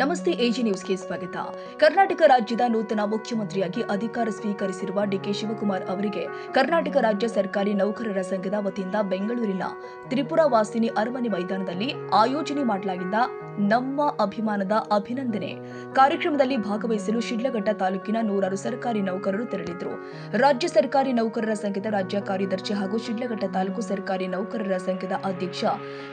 ನಮಸ್ತೆ ಎಜಿ ನ್ಯೂಸ್ಗೆ ಸ್ವಾಗತ. ಕರ್ನಾಟಕ ರಾಜ್ಯದ ನೂತನ ಮುಖ್ಯಮಂತ್ರಿಯಾಗಿ ಅಧಿಕಾರ ಸ್ವೀಕರಿಸಿರುವ ಡಿಕೆ ಶಿವಕುಮಾರ್ ಅವರಿಗೆ ಕರ್ನಾಟಕ ರಾಜ್ಯ ಸರ್ಕಾರಿ ನೌಕರರ ಸಂಘದ ವತಿಯಿಂದ ಬೆಂಗಳೂರಿನ ತ್ರಿಪುರಾ ವಾಸಿನಿ ಅರಮನೆ ಮೈದಾನದಲ್ಲಿ ಆಯೋಜನೆ ಮಾಡಲಾಗಿದ್ದ ನಮ್ಮ ಅಭಿಮಾನದ ಅಭಿನಂದನೆ ಕಾರ್ಯಕ್ರಮದಲ್ಲಿ ಭಾಗವಹಿಸಲು ಶಿಡ್ಲಘಟ್ಟ ತಾಲೂಕಿನ ನೂರಾರು ಸರ್ಕಾರಿ ನೌಕರರು ತೆರಳಿದ್ರು. ರಾಜ್ಯ ಸರ್ಕಾರಿ ನೌಕರರ ಸಂಘದ ರಾಜ್ಯ ಕಾರ್ಯದರ್ಶಿ ಹಾಗೂ ಶಿಡ್ಲಘಟ್ಟ ತಾಲೂಕು ಸರ್ಕಾರಿ ನೌಕರರ ಸಂಘದ ಅಧ್ಯಕ್ಷ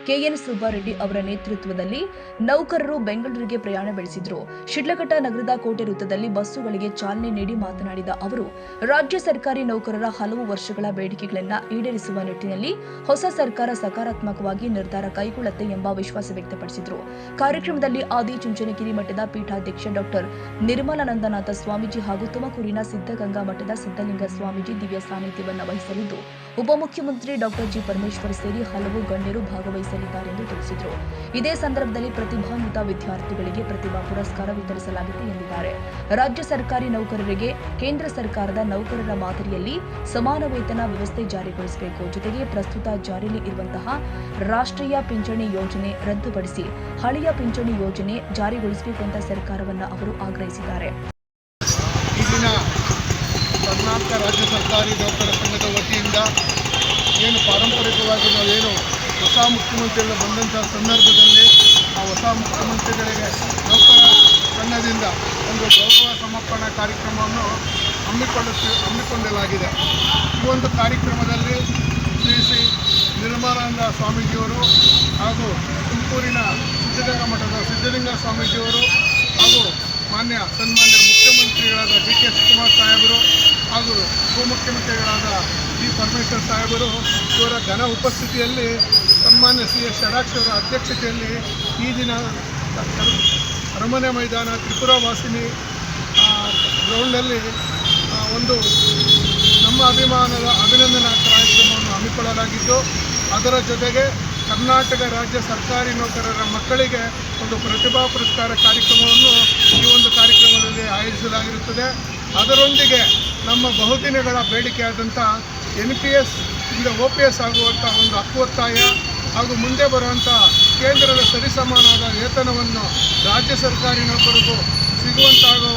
ಕೆಎನ್ ಸುಬ್ಬಾರೆಡ್ಡಿ ಅವರ ನೇತೃತ್ವದಲ್ಲಿ ನೌಕರರು ಬೆಂಗಳೂರಿಗೆ ಪ್ರಯಾಣ ಬೆಳೆಸಿದ್ರು. ಶಿಡ್ಲಘಟ್ಟ ನಗರದ ಕೋಟೆ ವೃತ್ತದಲ್ಲಿ ಬಸ್ಸುಗಳಿಗೆ ಚಾಲನೆ ನೀಡಿ ಮಾತನಾಡಿದ ಅವರು, ರಾಜ್ಯ ಸರ್ಕಾರಿ ನೌಕರರ ಹಲವು ವರ್ಷಗಳ ಬೇಡಿಕೆಗಳನ್ನು ಈಡೇರಿಸುವ ನಿಟ್ಟಿನಲ್ಲಿ ಹೊಸ ಸರ್ಕಾರ ಸಕಾರಾತ್ಮಕವಾಗಿ ನಿರ್ಧಾರ ಕೈಗೊಳ್ಳುತ್ತೆ ಎಂಬ ವಿಶ್ವಾಸ ವ್ಯಕ್ತಪಡಿಸಿದರು. ಕಾರ್ಯಕ್ರಮದಲ್ಲಿ ಆದಿಚುಂಚನಗಿರಿ ಮಠದ ಪೀಠಾಧ್ಯಕ್ಷ ಡಾಕ್ಟರ್ ನಿರ್ಮಲಾನಂದನಾಥ ಸ್ವಾಮೀಜಿ ಹಾಗೂ ತುಮಕೂರಿನ ಸಿದ್ದಗಂಗಾ ಮಠದ ಸಿದ್ದಲಿಂಗ ಸ್ವಾಮೀಜಿ ದಿವ್ಯ ಸಾನ್ನಿಧ್ಯವನ್ನು ವಹಿಸಲಿದ್ದು, ಉಪಮುಖ್ಯಮಂತ್ರಿ ಡಾಕ್ಟರ್ ಜಿ ಪರಮೇಶ್ವರ್ ಸೇರಿ ಹಲವು ಗಣ್ಯರು ಭಾಗವಹಿಸಲಿದ್ದಾರೆಂದು ತಿಳಿಸಿದರು. ಇದೇ ಸಂದರ್ಭದಲ್ಲಿ ಪ್ರತಿಭಾನ್ವಿತ ವಿದ್ಯಾರ್ಥಿಗಳಿಗೆ ಪ್ರತಿಭಾ ಪುರಸ್ಕಾರ ವಿತರಿಸಲಾಗಿದೆ ಎಂದಿದ್ದಾರೆ. ರಾಜ್ಯ ಸರ್ಕಾರಿ ನೌಕರರಿಗೆ ಕೇಂದ್ರ ಸರ್ಕಾರದ ನೌಕರರ ಮಾದರಿಯಲ್ಲಿ ಸಮಾನ ವೇತನ ವ್ಯವಸ್ಥೆ ಜಾರಿಗೊಳಿಸಬೇಕು. ಜೊತೆಗೆ ಪ್ರಸ್ತುತ ಜಾರಿಯಲ್ಲಿ ಇರುವಂತಹ ರಾಷ್ಟ್ರೀಯ ಪಿಂಚಣಿ ಯೋಜನೆ ರದ್ದುಪಡಿಸಿ ಹಳೆಯ ಪಿಂಚಣಿ ಯೋಜನೆ ಜಾರಿಗೊಳಿಸಬೇಕು ಅಂತ ಸರ್ಕಾರವನ್ನು ಅವರು ಆಗ್ರಹಿಸಿದ್ದಾರೆ. ಈಗಿನ ಕರ್ನಾಟಕ ರಾಜ್ಯ ಸರ್ಕಾರಿ ನೌಕರ ಸಂಘದ ವತಿಯಿಂದ ಏನು ಪಾರಂಪರಿಕವಾಗಿ ನಾವೇನು ಹೊಸ ಮುಖ್ಯಮಂತ್ರಿಗಳು ಬಂದಂಥ ಸಂದರ್ಭದಲ್ಲಿ ಆ ಹೊಸ ಮುಖ್ಯಮಂತ್ರಿಗಳಿಗೆ ನೌಕರ ಸಂಘದಿಂದ ಒಂದು ಗೌರವ ಸಮರ್ಪಣಾ ಕಾರ್ಯಕ್ರಮವನ್ನು ಹಮ್ಮಿಕೊಳ್ಳಲಾಗಿದೆ. ಈ ಒಂದು ಕಾರ್ಯಕ್ರಮದಲ್ಲಿ ಶ್ರೀ ನಿರ್ಮಲಾನಂದ ಸ್ವಾಮೀಜಿಯವರು ಹಾಗೂ ತುಮಕೂರಿನ ಸಿದ್ದಗಂಗಾ ಮಠದ ಸಿದ್ದಲಿಂಗ ಸ್ವಾಮೀಜಿಯವರು ಹಾಗೂ ಸನ್ಮಾನ್ಯ ಮುಖ್ಯಮಂತ್ರಿಗಳಾದ ಡಿ ಕೆ ಶಿವಕುಮಾರ್ ಸಾಹೇಬರು ಹಾಗೂ ಉಪಮುಖ್ಯಮಂತ್ರಿಗಳಾದ ಜಿ ಪರಮೇಶ್ವರ್ ಸಾಹೇಬರು ಇವರ ಘನ ಉಪಸ್ಥಿತಿಯಲ್ಲಿ ಸನ್ಮಾನ್ಯ ಸಿ ಎಸ್ ಷಡಾಕ್ಷರ ಅಧ್ಯಕ್ಷತೆಯಲ್ಲಿ ಈ ದಿನ ಅರಮನೆ ಮೈದಾನ ತ್ರಿಪುರಾ ವಾಸಿನಿ ಗ್ರೌಂಡ್ನಲ್ಲಿ ಒಂದು ನಮ್ಮ ಅಭಿಮಾನದ ಅಭಿನಂದನಾ ಕಾರ್ಯಕ್ರಮವನ್ನು ಹಮ್ಮಿಕೊಳ್ಳಲಾಗಿದ್ದು, ಅದರ ಜೊತೆಗೆ ಕರ್ನಾಟಕ ರಾಜ್ಯ ಸರ್ಕಾರಿ ನೌಕರರ ಮಕ್ಕಳಿಗೆ ಒಂದು ಪ್ರತಿಭಾ ಪುರಸ್ಕಾರ ಕಾರ್ಯಕ್ರಮವನ್ನು ಈ ಒಂದು ಕಾರ್ಯಕ್ರಮದಲ್ಲಿ ಆಯೋಜಿಸಲಾಗಿರುತ್ತದೆ. ಅದರೊಂದಿಗೆ ನಮ್ಮ ಬಹುದಿನಗಳ ಬೇಡಿಕೆಯಾದಂಥ NPS ಇಂದ OPS ಆಗುವಂಥ ಒಂದು ಹಕ್ಕು ಹಾಗೂ ಮುಂದೆ ಬರುವಂಥ ಕೇಂದ್ರದ ಸರಿಸಮಾನವಾದ ವೇತನವನ್ನು ರಾಜ್ಯ ಸರ್ಕಾರಿ ನೌಕರರಿಗೂ ಸಿಗುವಂತಾಗುವ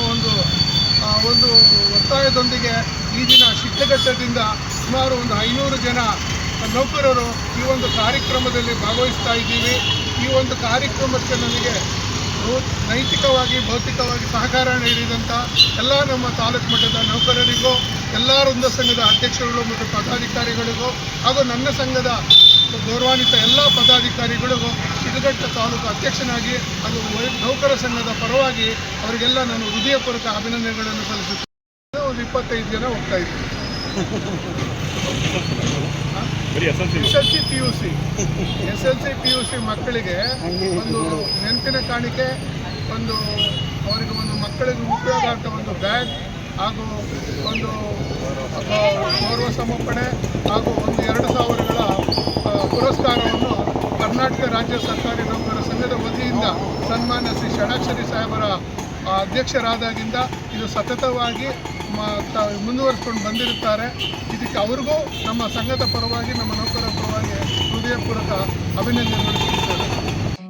ಒಂದು ಒತ್ತಾಯದೊಂದಿಗೆ ಈ ದಿನ ಶಿಡ್ಲಘಟ್ಟದಿಂದ ಸುಮಾರು ಒಂದು 500 ಜನ ನೌಕರರು ಈ ಒಂದು ಕಾರ್ಯಕ್ರಮದಲ್ಲಿ ಭಾಗವಹಿಸ್ತಾ ಇದ್ದೀವಿ. ಈ ಒಂದು ಕಾರ್ಯಕ್ರಮಕ್ಕೆ ನನಗೆ ನೈತಿಕವಾಗಿ ಭೌತಿಕವಾಗಿ ಸಹಕಾರ ನೀಡಿದಂಥ ಎಲ್ಲ ನಮ್ಮ ತಾಲೂಕು ಮಟ್ಟದ ನೌಕರರಿಗೂ, ಎಲ್ಲ ವೃಂದ ಸಂಘದ ಅಧ್ಯಕ್ಷರುಗಳು ಮತ್ತು ಪದಾಧಿಕಾರಿಗಳಿಗೂ ಹಾಗೂ ನನ್ನ ಸಂಘದ ಗೌರವಾನ್ವಿತ ಎಲ್ಲ ಪದಾಧಿಕಾರಿಗಳಿಗೂ ಶಿಡ್ಲಘಟ್ಟ ತಾಲೂಕು ಅಧ್ಯಕ್ಷನಾಗಿ ಹಾಗೂ ನೌಕರ ಸಂಘದ ಪರವಾಗಿ ಅವರಿಗೆಲ್ಲ ನಾನು ಹೃದಯಪೂರ್ವಕ ಅಭಿನಂದನೆಗಳನ್ನು ಸಲ್ಲಿಸುತ್ತೇನೆ. ಒಂದು 25 ಜನ ಹೋಗ್ತಾ ಇದ್ದೀವಿ. SLC PUC ಮಕ್ಕಳಿಗೆ ಒಂದು ನೆನಪಿನ ಕಾಣಿಕೆ, ಅವರಿಗೆ ಒಂದು ಮಕ್ಕಳಿಗೆ ಉಪಯೋಗ ಆಗ್ತಾ ಒಂದು ಬ್ಯಾಗ್ ಹಾಗೂ ಒಂದು ಗೌರವ ಸಮರ್ಪಣೆ ಹಾಗೂ ಒಂದು 2,000ಗಳ ಪುರಸ್ಕಾರವನ್ನು ಕರ್ನಾಟಕ ರಾಜ್ಯ ಸರ್ಕಾರಿ ನೌಕರರ ಸಂಘದ ವತಿಯಿಂದ ಸನ್ಮಾನ್ಯ ಶ್ರೀ ಷಡಾಕ್ಷರಿ ಸಾಹೇಬರ ಅಧ್ಯಕ್ಷರಾದಾಗಿಂದ ಇದು ಸತತವಾಗಿ ಮುಂದುವರಿಸ್ಕೊಂಡು ಬಂದಿರುತ್ತಾರೆ. ಇದಕ್ಕೆ ಅವ್ರಿಗೂ ನಮ್ಮ ಸಂಘದ ಪರವಾಗಿ, ನಮ್ಮ ನೌಕರರ ಪರವಾಗಿ ಹೃದಯಪೂರ್ವಕ ಅಭಿನಂದನೆಗಳು ಸಲ್ಲಿಸುತ್ತೇವೆ.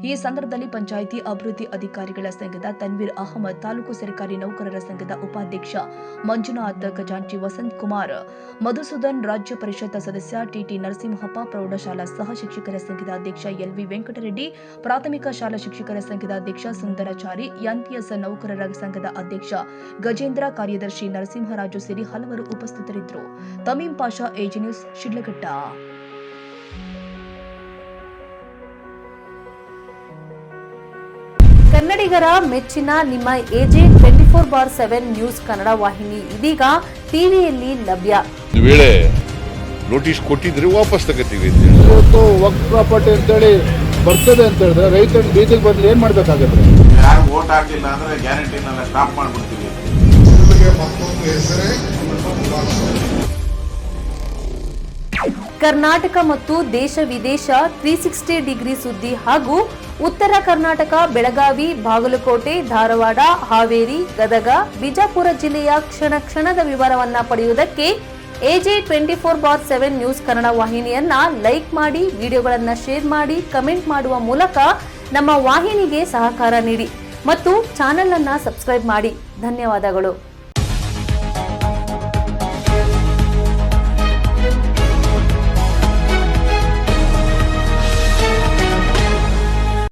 ಈ ಸಂದರ್ಭದಲ್ಲಿ ಪಂಚಾಯಿತಿ ಅಭಿವೃದ್ಧಿ ಅಧಿಕಾರಿಗಳ ಸಂಘದ ತನ್ವೀರ್ ಅಹಮದ್, ತಾಲೂಕು ಸರ್ಕಾರಿ ನೌಕರರ ಸಂಘದ ಉಪಾಧ್ಯಕ್ಷ ಮಂಜುನಾಥ್, ಖಜಾಂಚಿ ವಸಂತ್ ಕುಮಾರ್, ಮಧುಸೂದನ್, ರಾಜ್ಯ ಪರಿಷತ್ ಸದಸ್ಯ ಟಿಟಿ ನರಸಿಂಹಪ್ಪ, ಪ್ರೌಢಶಾಲಾ ಸಹ ಶಿಕ್ಷಕರ ಸಂಘದ ಅಧ್ಯಕ್ಷ ಎಲ್ವಿ ವೆಂಕಟರೆಡ್ಡಿ, ಪ್ರಾಥಮಿಕ ಶಾಲಾ ಶಿಕ್ಷಕರ ಸಂಘದ ಅಧ್ಯಕ್ಷ ಸುಂದರಾಚಾರಿ, NPS ನೌಕರರ ಸಂಘದ ಅಧ್ಯಕ್ಷ ಗಜೇಂದ್ರ, ಕಾರ್ಯದರ್ಶಿ ನರಸಿಂಹರಾಜು ಸೇರಿ ಹಲವರು ಉಪಸ್ಥಿತರಿದ್ದರು. ತಮೀಂ ಪಾಷಾ, ಎಜಿ ನ್ಯೂಸ್, ಶಿಡ್ಲಘಟ್ಟ. ಕನ್ನಡಿಗರ ಮೆಚ್ಚಿನ ನಿಮ್ಮ AJ 24/7 ನ್ಯೂಸ್ ಕನ್ನಡ ವಾಹಿನಿ ಇದೀಗ ಟಿವಿಯಲ್ಲಿ ಲಭ್ಯ. ವೇಳೆ ನೋಟಿಸ್ ಕೊಟ್ಟಿದ್ರೆ ವಾಪಸ್ ತಗೋತೀವಿ. ಇವತ್ತು ವಕ್ಫ್ ಪ್ರಾಪರ್ಟಿ ಅಂತೇಳಿ ಬರ್ತದೆ ಅಂತ ಹೇಳಿದ್ರೆ ರೈತರು ಬೀದಿಗೆ ಬದಲು ಏನು ಮಾಡಬೇಕಾಗುತ್ತೆ? ಯಾರು ವೋಟ್ ಹಾಕಲಿಲ್ಲ ಅಂದ್ರೆ ಗ್ಯಾರಂಟಿನೆಲ್ಲ ಸ್ಟಾಪ್ ಮಾಡಿಬಿಡ್ತೀವಿ. ಕರ್ನಾಟಕ ಮತ್ತು ದೇಶ ವಿದೇಶ 360 ಡಿಗ್ರಿ ಸುದ್ದಿ ಹಾಗೂ ಉತ್ತರ ಕರ್ನಾಟಕ, ಬೆಳಗಾವಿ, ಬಾಗಲಕೋಟೆ, ಧಾರವಾಡ, ಹಾವೇರಿ, ಗದಗ, ಬಿಜಾಪುರ ಜಿಲ್ಲೆಯ ಕ್ಷಣದ ವಿವರವನ್ನ ಪಡೆಯುವುದಕ್ಕೆ AJ 24/7 ನ್ಯೂಸ್ ಕನ್ನಡ ವಾಹಿನಿಯನ್ನ ಲೈಕ್ ಮಾಡಿ, ವಿಡಿಯೋಗಳನ್ನು ಶೇರ್ ಮಾಡಿ, ಕಮೆಂಟ್ ಮಾಡುವ ಮೂಲಕ ನಮ್ಮ ವಾಹಿನಿಗೆ ಸಹಕಾರ ನೀಡಿ. ಮತ್ತು ಚಾನೆಲ್ ಅನ್ನ ಸಬ್ಸ್ಕ್ರೈಬ್ ಮಾಡಿ. ಧನ್ಯವಾದಗಳು.